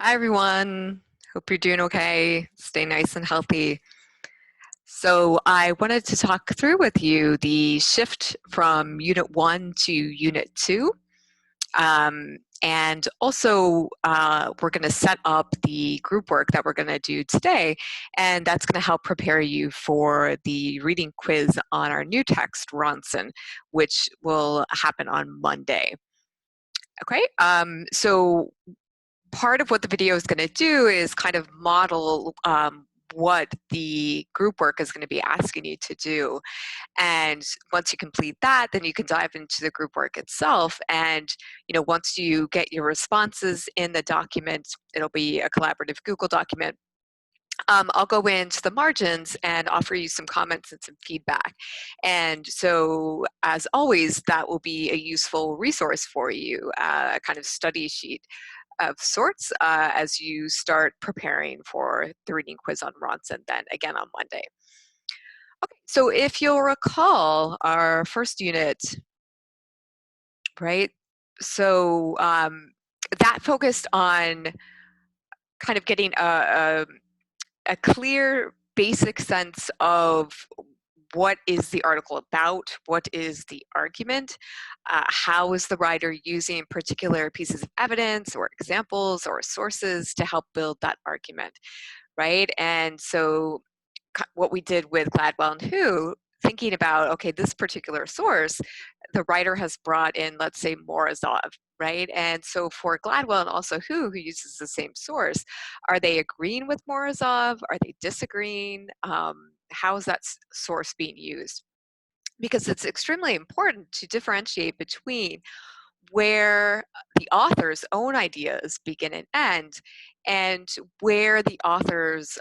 Hi, everyone. Hope you're doing okay. Stay nice and healthy. So, I wanted to talk through with you the shift from Unit 1 to Unit 2. And also, we're going to set up the group work that we're going to do today, and that's going to help prepare you for the reading quiz on our new text, Ronson, which will happen on Monday. Okay, so part of what the video is going to do is kind of model what the group work is going to be asking you to do. And once you complete that, then you can dive into the group work itself. And once you get your responses in the document, it'll be a collaborative Google document. I'll go into the margins and offer you some comments and some feedback. And so, as always, that will be a useful resource for you, a kind of study sheet of sorts as you start preparing for the reading quiz on Ronson then again on Monday. Okay, so if you'll recall our first unit, right? So that focused on kind of getting a clear basic sense of what is the article about, what is the argument, how is the writer using particular pieces of evidence or examples or sources to help build that argument, right? And so what we did with Gladwell and Who, thinking about, okay, this particular source, the writer has brought in, let's say, Morozov, right? And so for Gladwell and also Who uses the same source, are they agreeing with Morozov? Are they disagreeing? How is that source being used? Because it's extremely important to differentiate between where the author's own ideas begin and end, and where the author's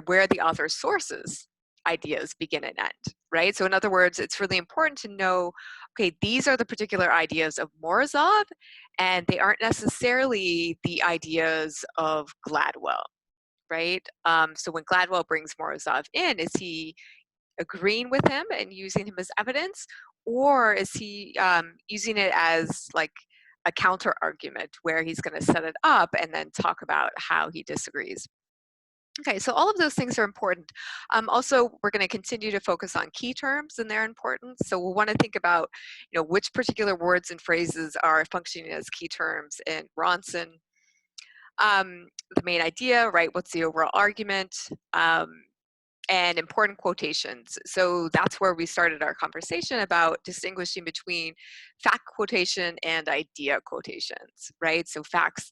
where the author's sources ideas begin and end, right? So in other words, it's really important to know, okay, these are the particular ideas of Morozov, and they aren't necessarily the ideas of Gladwell, right? So when Gladwell brings Morozov in, is he agreeing with him and using him as evidence, or is he using it as like a counter argument where he's going to set it up and then talk about how he disagrees? Okay, so all of those things are important. Also, we're going to continue to focus on key terms and their importance. So we'll want to think about, which particular words and phrases are functioning as key terms in Ronson. The main idea, right? What's the overall argument? And important quotations. So that's where we started our conversation about distinguishing between fact quotation and idea quotations, right? So facts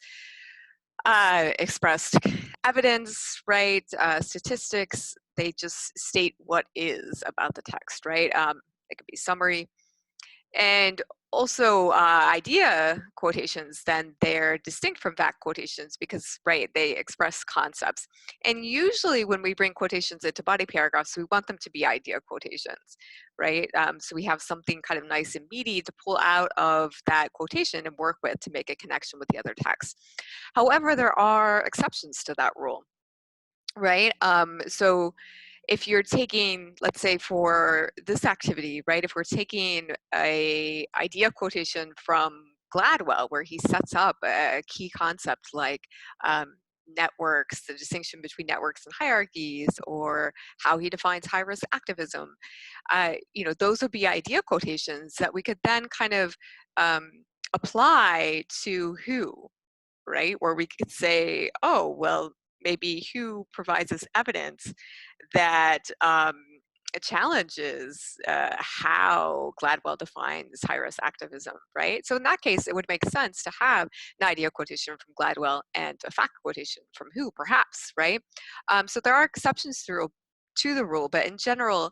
expressed evidence, right? Statistics, they just state what is about the text, right? It could be summary. And also idea quotations, then they're distinct from fact quotations because, right, they express concepts. And usually when we bring quotations into body paragraphs, we want them to be idea quotations, right? So we have something kind of nice and meaty to pull out of that quotation and work with to make a connection with the other text. However, there are exceptions to that rule, right? So if you're taking, let's say for this activity, right, if we're taking a idea quotation from Gladwell where he sets up a key concept like networks, the distinction between networks and hierarchies, or how he defines high-risk activism, those would be idea quotations that we could then kind of apply to Who, right? Where we could say, oh, well, maybe Who provides us evidence that challenges how Gladwell defines high-risk activism, right? So in that case, it would make sense to have an idea quotation from Gladwell and a fact quotation from Who, perhaps, right? So there are exceptions to the rule, but in general,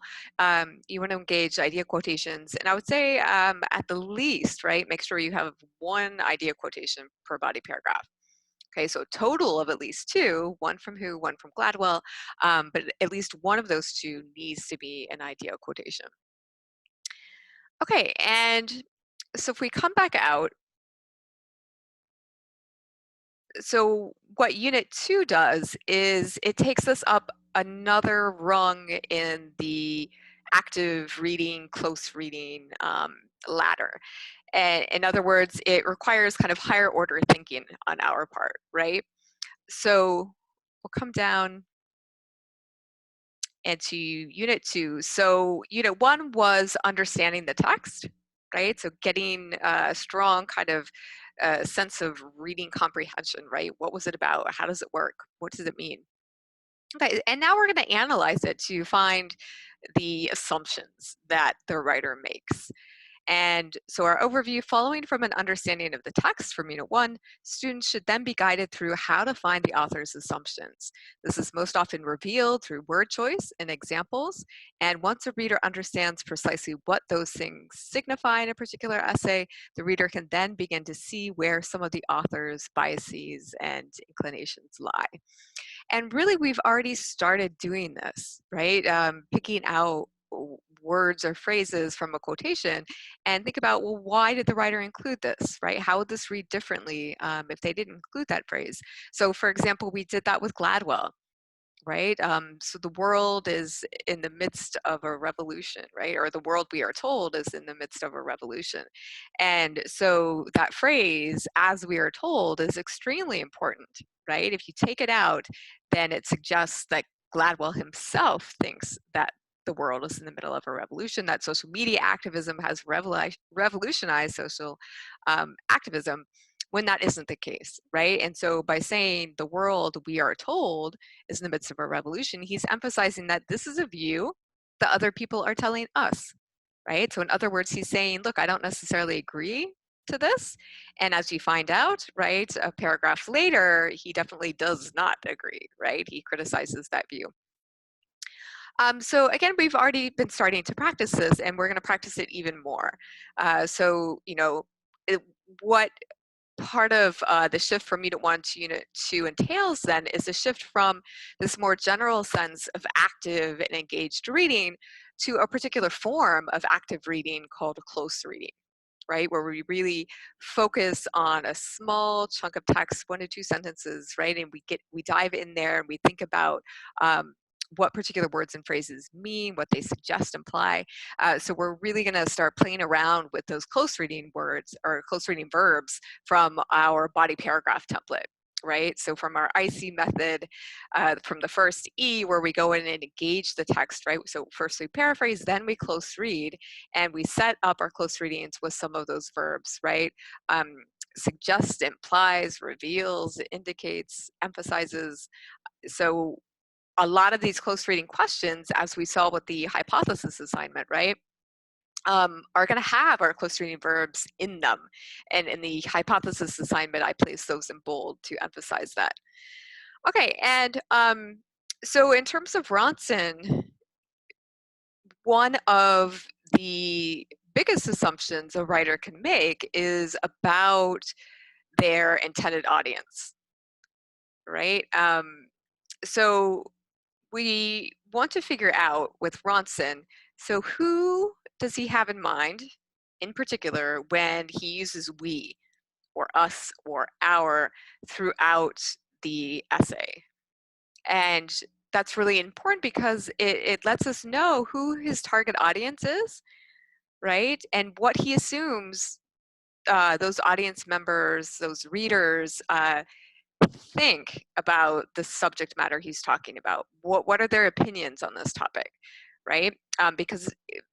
you want to engage idea quotations, and I would say at the least, right, make sure you have one idea quotation per body paragraph. Okay, so a total of at least two, one from Who, one from Gladwell, but at least one of those two needs to be an idea quotation. Okay, and so if we come back out, so what Unit 2 does is it takes us up another rung in the active reading, close reading ladder. And in other words, it requires kind of higher order thinking on our part, right? So we'll come down into unit 2. So unit 1 was understanding the text, right? So getting a strong kind of sense of reading comprehension, right? What was it about? How does it work? What does it mean? Okay, and now we're going to analyze it to find the assumptions that the writer makes. And so our overview, following from an understanding of the text from Unit 1, students should then be guided through how to find the author's assumptions. This is most often revealed through word choice and examples. And once a reader understands precisely what those things signify in a particular essay, the reader can then begin to see where some of the author's biases and inclinations lie. And really, we've already started doing this, right? Picking out words or phrases from a quotation and think about, well, why did the writer include this, right? How would this read differently if they didn't include that phrase? So, for example, we did that with Gladwell, right? So the world is in the midst of a revolution, right? Or the world we are told is in the midst of a revolution. And so that phrase, as we are told, is extremely important, right? If you take it out, then it suggests that Gladwell himself thinks that the world is in the middle of a revolution, that social media activism has revolutionized social activism, when that isn't the case, right? And so by saying the world we are told is in the midst of a revolution, he's emphasizing that this is a view that other people are telling us, right? So in other words, he's saying, look, I don't necessarily agree to this. And as you find out, right, a paragraph later, he definitely does not agree, right? He criticizes that view. So again, we've already been starting to practice this, and we're going to practice it even more. So, you know, what part of the shift from Unit 1 to Unit 2 entails then is a shift from this more general sense of active and engaged reading to a particular form of active reading called close reading, right? Where we really focus on a small chunk of text, 1 to 2 sentences, right? And we dive in there and we think about what particular words and phrases mean, what they suggest, imply. So we're really going to start playing around with those close reading words or close reading verbs from our body paragraph template, right? So from our IC method, from the first E, where we go in and engage the text, right? So first we paraphrase, then we close read, and we set up our close readings with some of those verbs, right? Suggests, implies, reveals, indicates, emphasizes. So a lot of these close reading questions, as we saw with the hypothesis assignment, right, are going to have our close reading verbs in them. And in the hypothesis assignment, I placed those in bold to emphasize that. Okay, and so in terms of Ronson, one of the biggest assumptions a writer can make is about their intended audience, right? So we want to figure out with Ronson, so who does he have in mind in particular when he uses we or us or our throughout the essay? And that's really important because it lets us know who his target audience is, right? And what he assumes those audience members, those readers, think about the subject matter he's talking about. What are their opinions on this topic, right? Because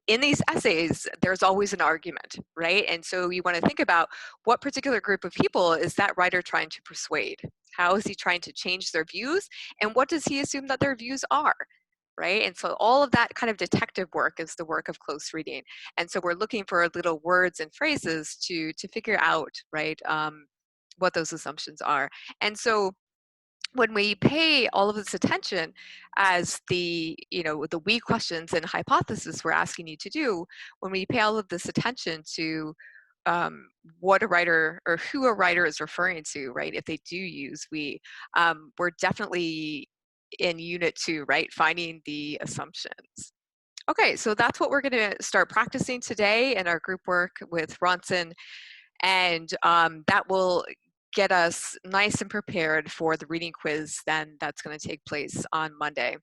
in these essays, there's always an argument, right? And so you want to think about what particular group of people is that writer trying to persuade? How is he trying to change their views? And what does he assume that their views are? Right? And so all of that kind of detective work is the work of close reading. And so we're looking for little words and phrases to figure out, right, what those assumptions are. And so when we pay all of this attention as the, you know, the we questions and hypothesis we're asking you to do, when we pay all of this attention to what a writer or who a writer is referring to, right, if they do use we, we're definitely in unit 2, right, finding the assumptions. Okay, so that's what we're going to start practicing today in our group work with Ronson, and that will get us nice and prepared for the reading quiz then that's going to take place on Monday.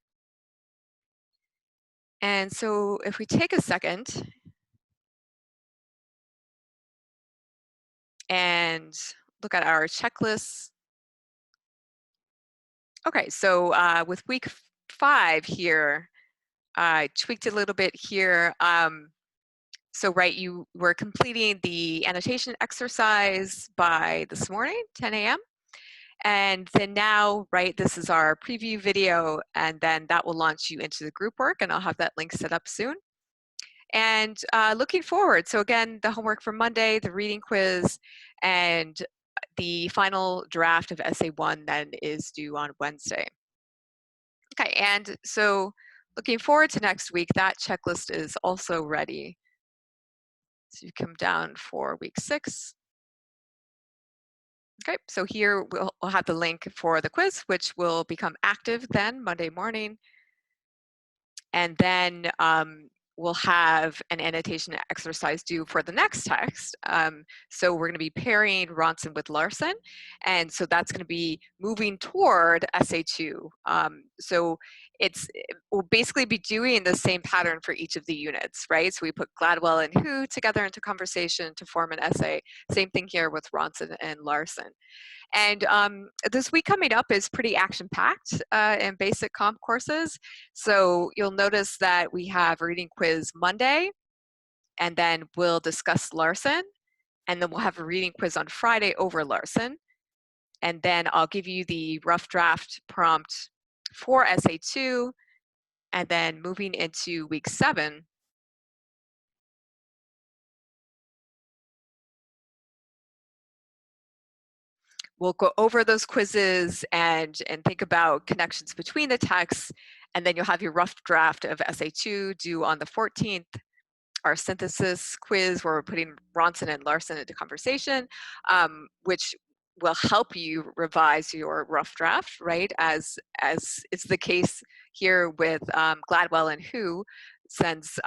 And so if we take a second and look at our checklists. Okay, so with week 5 here, I tweaked it a little bit here. So right, you were completing the annotation exercise by this morning, 10 a.m. And then now, right, this is our preview video, and then that will launch you into the group work, and I'll have that link set up soon. And looking forward, so again, the homework for Monday, the reading quiz, and the final draft of Essay 1 then is due on Wednesday. Okay, and so looking forward to next week, that checklist is also ready. So you come down for week 6. Okay, so here we'll have the link for the quiz, which will become active then Monday morning. And then we'll have an annotation exercise due for the next text. So we're going to be pairing Ronson with Larson. And so that's going to be moving toward Essay 2. So we'll basically be doing the same pattern for each of the units, right? So we put Gladwell and Who together into conversation to form an essay. Same thing here with Ronson and Larson. And this week coming up is pretty action-packed in basic comp courses. So you'll notice that we have a reading quiz Monday, and then we'll discuss Larson, and then we'll have a reading quiz on Friday over Larson. And then I'll give you the rough draft prompt for Essay 2, and then moving into week 7, we'll go over those quizzes and think about connections between the texts, and then you'll have your rough draft of Essay 2 due on the 14th. Our synthesis quiz, where we're putting Ronson and Larson into conversation, which will help you revise your rough draft, right? As is the case here with Gladwell and Who, since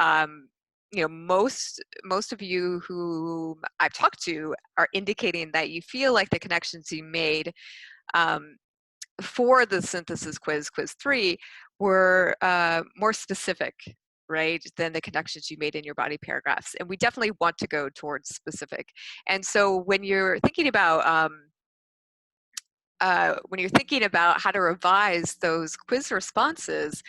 you know, most of you who I've talked to are indicating that you feel like the connections you made for the synthesis quiz 3, were more specific, right, than the connections you made in your body paragraphs. And we definitely want to go towards specific. And so when you're thinking about how to revise those quiz responses,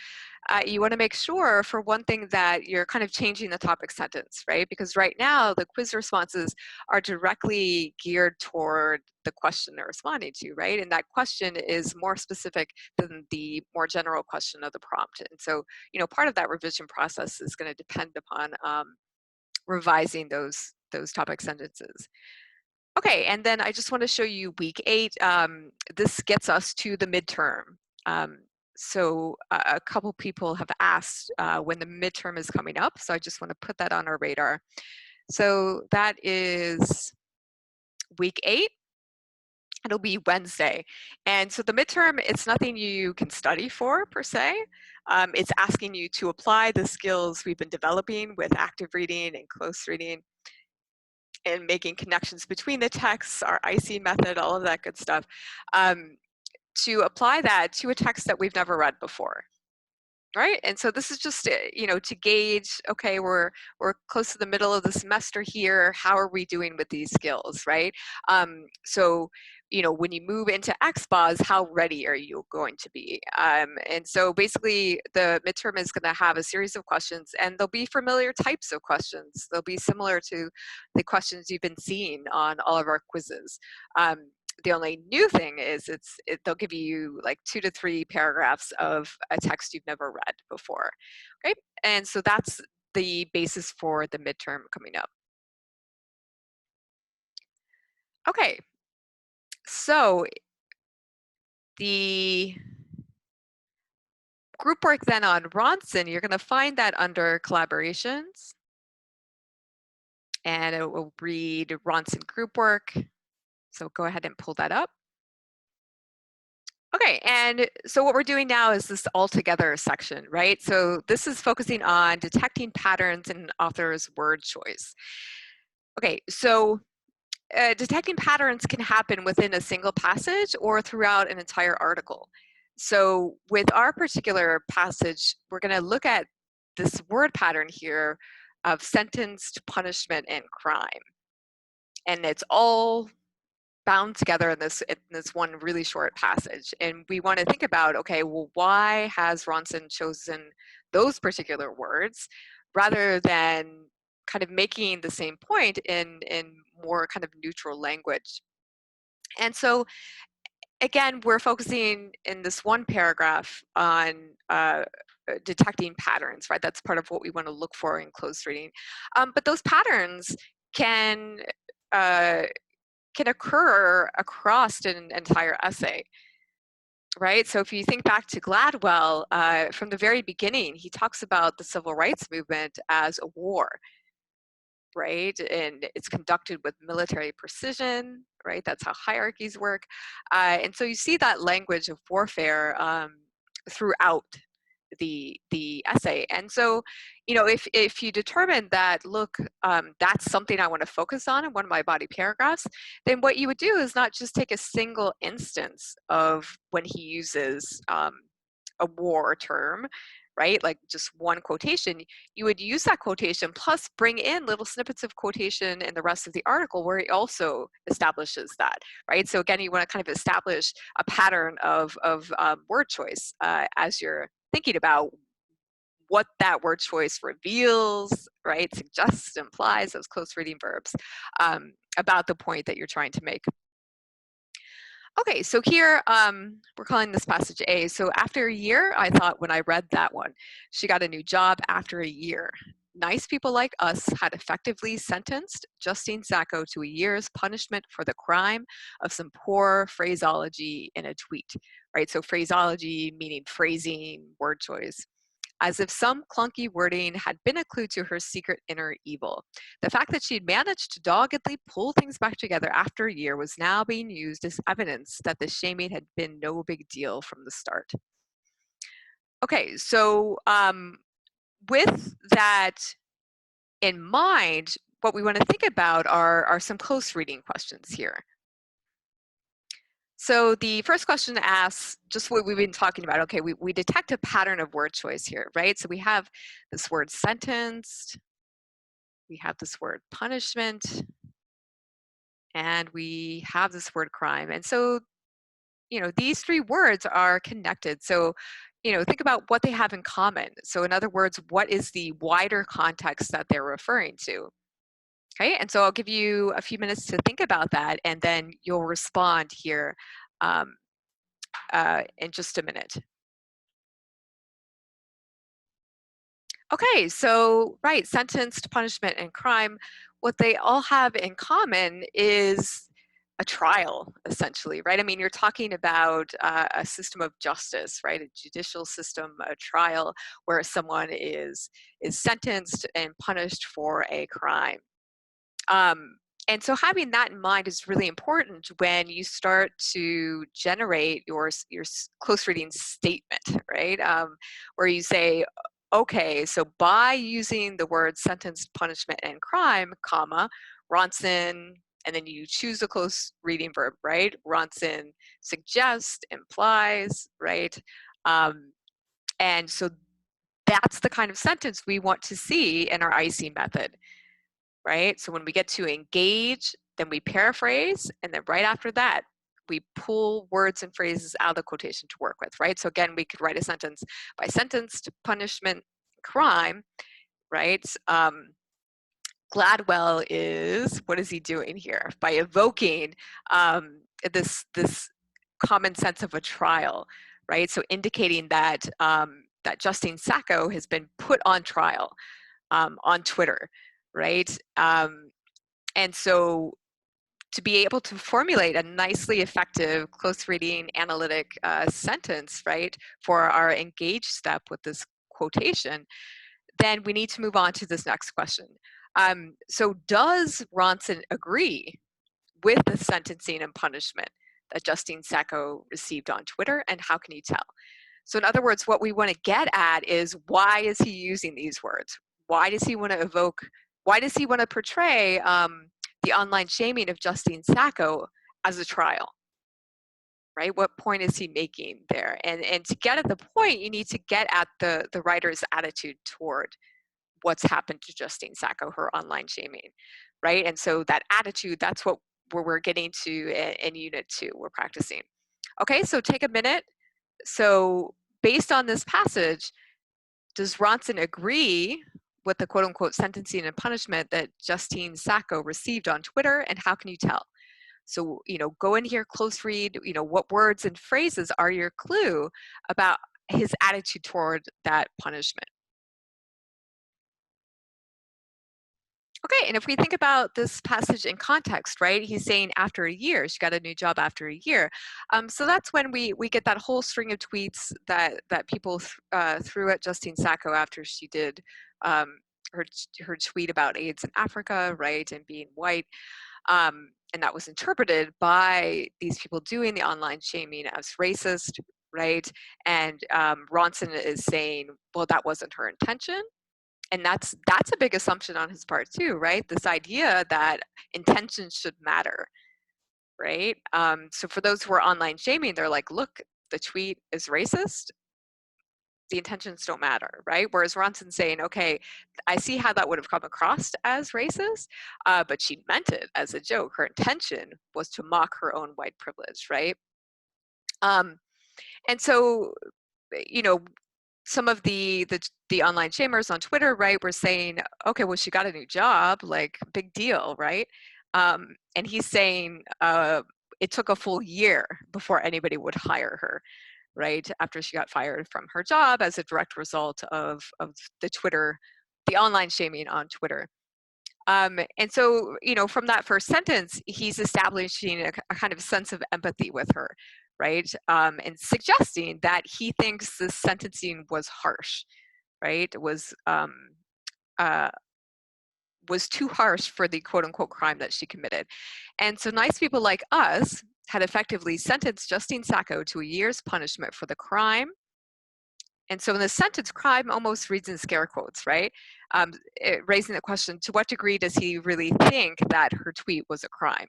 you want to make sure, for one thing, that you're kind of changing the topic sentence, right? Because right now, the quiz responses are directly geared toward the question they're responding to, right? And that question is more specific than the more general question of the prompt. And so, you know, part of that revision process is going to depend upon revising those topic sentences. Okay, and then I just want to show you week 8. This gets us to the midterm. So a couple people have asked when the midterm is coming up, so I just want to put that on our radar. So that is week 8. It'll be Wednesday. And so the midterm, it's nothing you can study for per se. It's asking you to apply the skills we've been developing with active reading and close reading, and making connections between the texts, our IC method, all of that good stuff, to apply that to a text that we've never read before, right? And so this is just, you know, to gauge, okay, we're close to the middle of the semester here, how are we doing with these skills, right? So, you know, when you move into XPOS, how ready are you going to be? And so basically the midterm is going to have a series of questions, and they'll be familiar types of questions. They'll be similar to the questions you've been seeing on all of our quizzes. The only new thing is they'll give you like 2 to 3 paragraphs of a text you've never read before, okay? And so that's the basis for the midterm coming up. Okay, so the group work then on Ronson, you're going to find that under collaborations, and it will read Ronson group work. So go ahead and pull that up. Okay, and so what we're doing now is this all together section, right? So this is focusing on detecting patterns in an author's word choice. Okay, so detecting patterns can happen within a single passage or throughout an entire article. So with our particular passage, we're going to look at this word pattern here of sentenced, punishment, and crime. And it's all bound together in this one really short passage. And we want to think about, okay, well, why has Ronson chosen those particular words rather than kind of making the same point in more kind of neutral language? And so again, we're focusing in this one paragraph on detecting patterns, right? That's part of what we want to look for in close reading. But those patterns can uh, can occur across an entire essay, right? So if you think back to Gladwell, from the very beginning, he talks about the civil rights movement as a war, right? And it's conducted with military precision, right? That's how hierarchies work. And so you see that language of warfare throughout the essay. And so, you know, if you determine that, look, that's something I want to focus on in one of my body paragraphs, then what you would do is not just take a single instance of when he uses a war term, right? Like just one quotation, you would use that quotation plus bring in little snippets of quotation in the rest of the article where he also establishes that, right? So again, you want to kind of establish a pattern of word choice as you're thinking about what that word choice reveals, right? Suggests, implies, those close reading verbs about the point that you're trying to make. Okay, so here we're calling this passage A. So after a year, I thought when I read that one, she got a new job after a year. Nice people like us had effectively sentenced Justine Sacco to a year's punishment for the crime of some poor phraseology in a tweet, right? So phraseology meaning phrasing, word choice, as if some clunky wording had been a clue to her secret inner evil. The fact that she'd managed to doggedly pull things back together after a year was now being used as evidence that the shaming had been no big deal from the start. Okay, so with that in mind, what we want to think about are some close reading questions here. So the first question asks just what we've been talking about. Okay, we detect a pattern of word choice here, right? So we have this word sentenced, we have this word punishment, and we have this word crime. And so, you know, these three words are connected. So, you know, think about what they have in common. So in other words, what is the wider context that they're referring to? Okay, and so I'll give you a few minutes to think about that, and then you'll respond here um, in just a minute. Okay, so right, sentenced, punishment, and crime, what they all have in common is a trial, essentially, right? I mean, you're talking about a system of justice, right? A judicial system, a trial where someone is sentenced and punished for a crime. Um, and so having that in mind is really important when you start to generate your close reading statement, right? Where you say, okay, so by using the words sentenced, punishment, and crime, comma, Ronson, and then you choose a close reading verb, right? Ronson suggests, implies, right? Um, and so that's the kind of sentence we want to see in our IC method, right? So when we get to engage, then we paraphrase, and then right after that, we pull words and phrases out of the quotation to work with, right? So again, we could write a sentence by sentenced, punishment, crime, right? Gladwell is, what is he doing here? By evoking this common sense of a trial, right? So indicating that that Justine Sacco has been put on trial on Twitter, right? And so to be able to formulate a nicely effective, close reading, analytic sentence, right, for our engage step with this quotation, then we need to move on to this next question. So does Ronson agree with the sentencing and punishment that Justine Sacco received on Twitter, and how can you tell? So in other words, what we want to get at is, why is he using these words? Why does he want to evoke, why does he want to portray the online shaming of Justine Sacco as a trial, right? What point is he making there? And to get at the point, you need to get at the writer's attitude toward what's happened to Justine Sacco, her online shaming. right? And so that attitude, that's what we're getting to in Unit 2, we're practicing. Okay, so take a minute. So based on this passage, does Ronson agree with the quote unquote sentencing and punishment that Justine Sacco received on Twitter, and how can you tell? So, go in here, close read, what words and phrases are your clue about his attitude toward that punishment? Okay, and if we think about this passage in context, right? He's saying after a year, she got a new job after a year. So that's when we get that whole string of tweets that people threw at Justine Sacco after she did um, her tweet about AIDS in Africa, right, and being white. And that was interpreted by these people doing the online shaming as racist, right? And Ronson is saying, well, that wasn't her intention. And that's a big assumption on his part too, right? This idea that intentions should matter, right? So for those who are online shaming, they're like, look, the tweet is racist. The intentions don't matter, right? Whereas Ronson's saying, okay, I see how that would have come across as racist, but she meant it as a joke. Her intention was to mock her own white privilege, right? And so, you know, some of the online shamers on Twitter, right, were saying, okay, well, she got a new job, like big deal, right? And he's saying it took a full year before anybody would hire her, right? After she got fired from her job as a direct result of the online shaming on Twitter. And so, from that first sentence, he's establishing a kind of sense of empathy with her, right? And suggesting that he thinks this sentencing was harsh, right? Uh, was too harsh for the quote unquote crime that she committed. And so nice people like us had effectively sentenced Justine Sacco to a year's punishment for the crime. And so in the sentence, crime almost reads in scare quotes, right? Raising the question, to what degree does he really think that her tweet was a crime?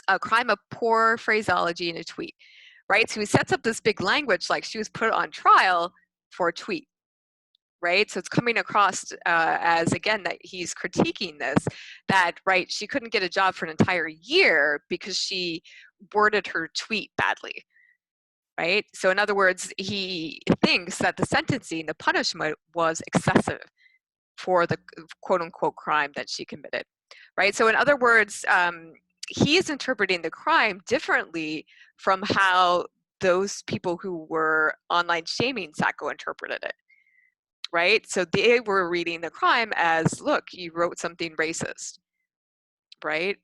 A crime of poor phraseology in a tweet, right? So he sets up this big language like she was put on trial for a tweet, right? So it's coming across as, again, that he's critiquing this, that, right, she couldn't get a job for an entire year because she worded her tweet badly, right? So in other words, he thinks that the sentencing, the punishment was excessive for the quote unquote crime that she committed, right? So in other words, he is interpreting the crime differently from how those people who were online shaming Sacco interpreted it, right? So they were reading the crime as, look, you wrote something racist, right?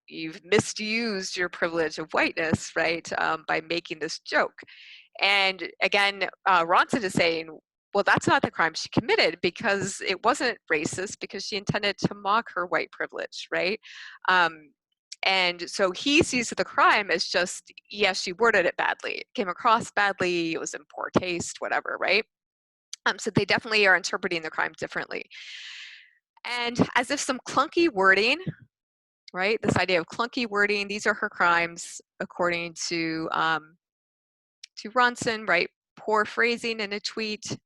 You've misused your privilege of whiteness, right, by making this joke. And again, Ronson is saying, well, that's not the crime she committed because it wasn't racist because she intended to mock her white privilege, right? And so he sees the crime as just, yes, she worded it badly. It came across badly, it was in poor taste, whatever, right? So they definitely are interpreting the crime differently. And as if some clunky wording, right? This idea of clunky wording, these are her crimes according to Ronson, right? Poor phrasing in a tweet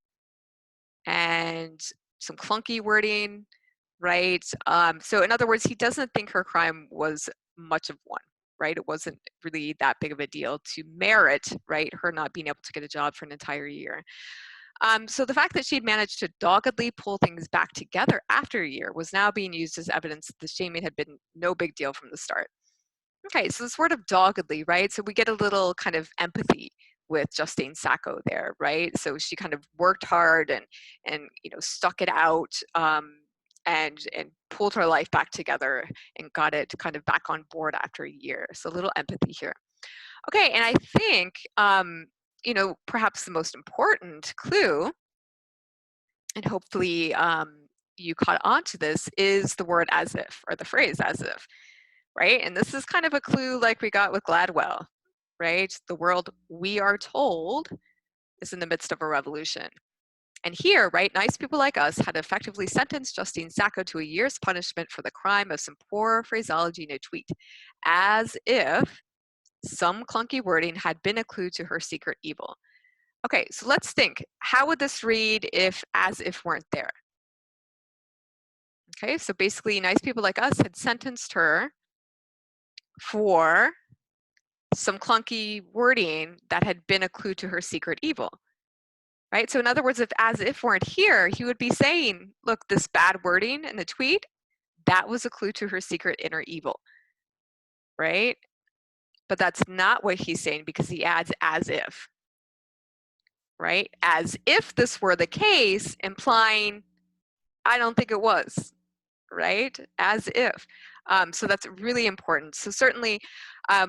and some clunky wording, right? So in other words, he doesn't think her crime was much of one, right? It wasn't really that big of a deal to merit, right, her not being able to get a job for an entire year. So the fact that she'd managed to doggedly pull things back together after a year was now being used as evidence that the shaming had been no big deal from the start. Okay, so this word of doggedly, right? So we get a little kind of empathy with Justine Sacco there, right? So she kind of worked hard and stuck it out and pulled her life back together and got it kind of back on board after a year. So a little empathy here. Okay, and I think perhaps the most important clue, and hopefully you caught on to this, is the word as if, or the phrase as if, right? And this is kind of a clue like we got with Gladwell, right? The world, we are told, is in the midst of a revolution. And here, right, nice people like us had effectively sentenced Justine Sacco to a year's punishment for the crime of some poor phraseology in a tweet, as if some clunky wording had been a clue to her secret evil. Okay, so let's think. How would this read if as if weren't there? Okay, so basically nice people like us had sentenced her for some clunky wording that had been a clue to her secret evil. Right? So in other words, if as if weren't here, he would be saying, look, this bad wording in the tweet, that was a clue to her secret inner evil. Right? But that's not what he's saying because he adds as if. Right? As if this were the case, implying I don't think it was, right? As if. So that's really important. So certainly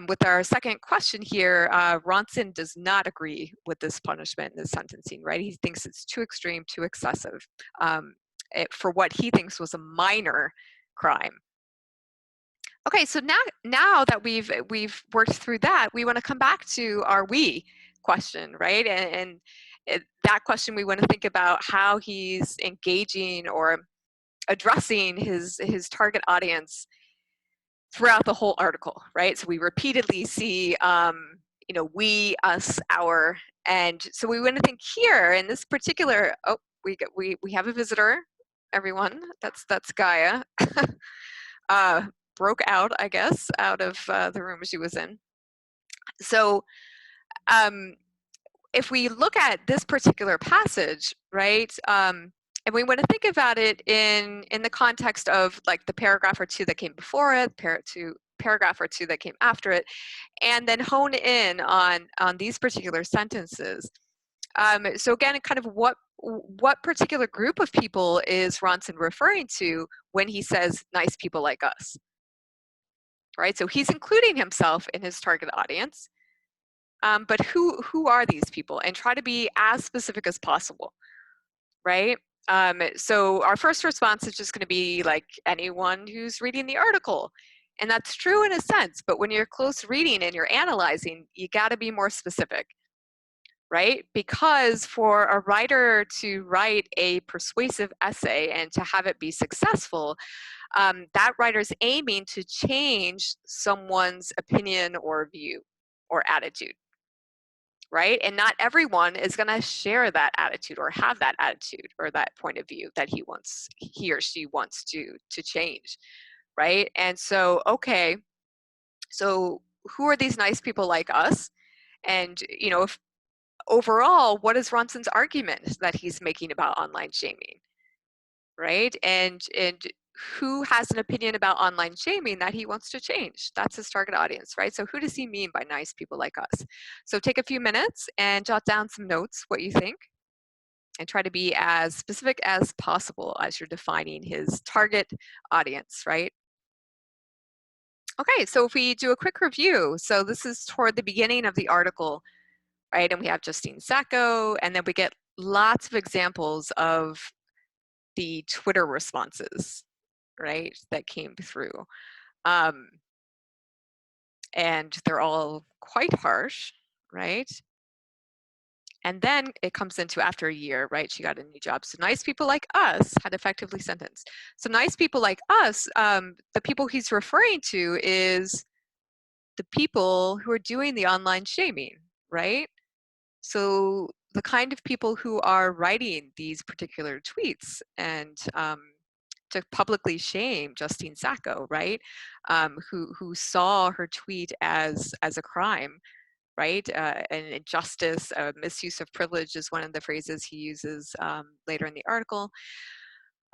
with our second question here, Ronson does not agree with this punishment and this sentencing, right? He thinks it's too extreme, too excessive for what he thinks was a minor crime. Okay, so now that we've worked through that, we want to come back to our we question, right? And that question, we want to think about how he's engaging or addressing his target audience throughout the whole article, right? So we repeatedly see, we, us, our, and so we want to think here in this particular. Oh, we have a visitor, everyone. That's Gaia. Broke out, I guess, out of the room she was in. So if we look at this particular passage, right, and we want to think about it in the context of like the paragraph or two that came before it, paragraph or two that came after it, and then hone in on these particular sentences. So again, kind of what particular group of people is Ronson referring to when he says nice people like us? Right, so he's including himself in his target audience, but who are these people? And try to be as specific as possible, right? So our first response is just going to be like anyone who's reading the article, and that's true in a sense. But when you're close reading and you're analyzing, you got to be more specific, right? Because for a writer to write a persuasive essay and to have it be successful, that writer's aiming to change someone's opinion or view or attitude, right? And not everyone is going to share that attitude or have that attitude or that point of view that he or she wants to change, right? And so, okay, so who are these nice people like us? And if overall, what is Ronson's argument that he's making about online shaming, right? And who has an opinion about online shaming that he wants to change? That's his target audience, right? So who does he mean by nice people like us? So take a few minutes and jot down some notes, what you think, and try to be as specific as possible as you're defining his target audience, right? Okay, so if we do a quick review, so this is toward the beginning of the article, right? And we have Justine Sacco, and then we get lots of examples of the Twitter responses, right, that came through. And they're all quite harsh, right? And then it comes into after a year, right? She got a new job. So nice people like us had effectively sentenced. So nice people like us, the people he's referring to is the people who are doing the online shaming, right? So the kind of people who are writing these particular tweets and to publicly shame Justine Sacco, right? Who saw her tweet as a crime, right? An injustice, misuse of privilege is one of the phrases he uses later in the article.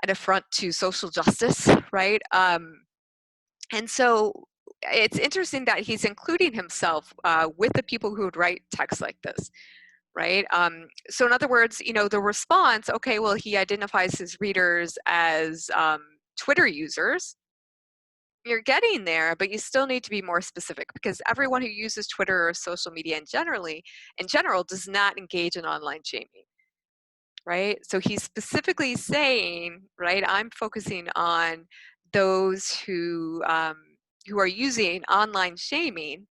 An affront to social justice, right? And so it's interesting that he's including himself with the people who would write texts like this, right? So in other words, the response, okay, well, he identifies his readers as Twitter users. You're getting there, but you still need to be more specific because everyone who uses Twitter or social media in general does not engage in online shaming, right? So he's specifically saying, right, I'm focusing on those who are using online shaming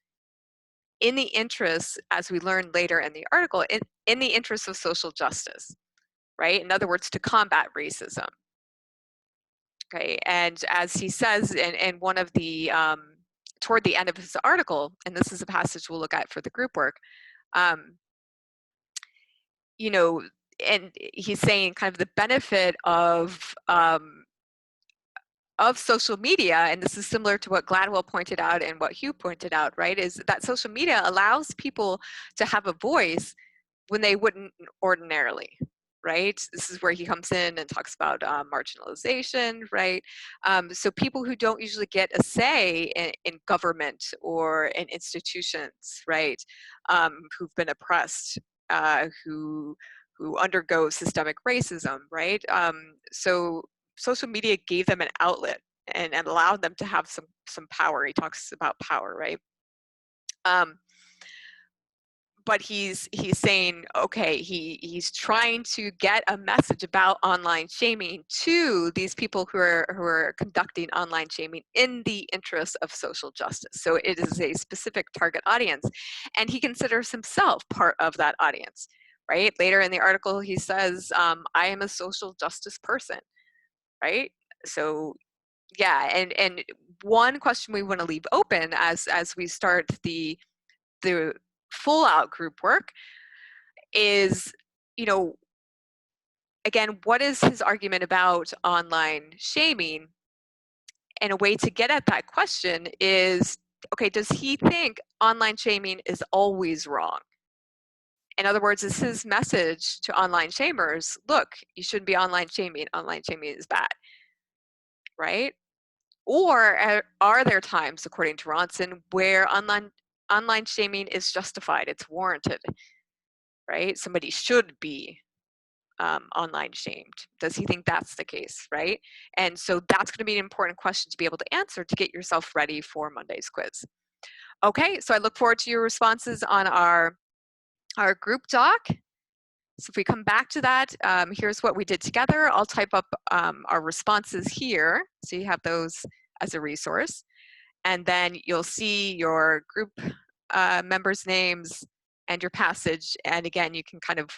in the interest, as we learn later in the article, in the interest of social justice, right? In other words, to combat racism. Okay, and as he says in one of the, toward the end of his article, and this is a passage we'll look at for the group work, and he's saying kind of the benefit of of social media, and this is similar to what Gladwell pointed out and what Hugh pointed out, right, is that social media allows people to have a voice when they wouldn't ordinarily, right? This is where he comes in and talks about marginalization, right? So people who don't usually get a say in government or in institutions, right, who've been oppressed, who undergo systemic racism, right? So social media gave them an outlet and allowed them to have some power. He talks about power, right? But he's saying, okay, he's trying to get a message about online shaming to these people who are conducting online shaming in the interest of social justice. So it is a specific target audience, and he considers himself part of that audience, right? Later in the article, he says, I am a social justice person, right? So yeah, and one question we want to leave open as we start the full out group work is, you know, again, what is his argument about online shaming? And a way to get at that question is, okay, does he think online shaming is always wrong? In other words, is his message to online shamers, look, you shouldn't be online shaming is bad, right? Or are there times, according to Ronson, where online shaming is justified, it's warranted, right? Somebody should be online shamed. Does he think that's the case, right? And so that's going to be an important question to be able to answer to get yourself ready for Monday's quiz. Okay, so I look forward to your responses on our group doc. So if we come back to that, here's what we did together. I'll type up our responses here, so you have those as a resource. And then you'll see your group members' names and your passage. And again, you can kind of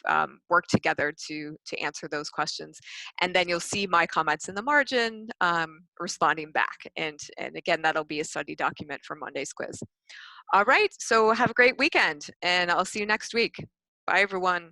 work together to answer those questions. And then you'll see my comments in the margin responding back. And again, that'll be a study document for Monday's quiz. All right, so have a great weekend, and I'll see you next week. Bye, everyone.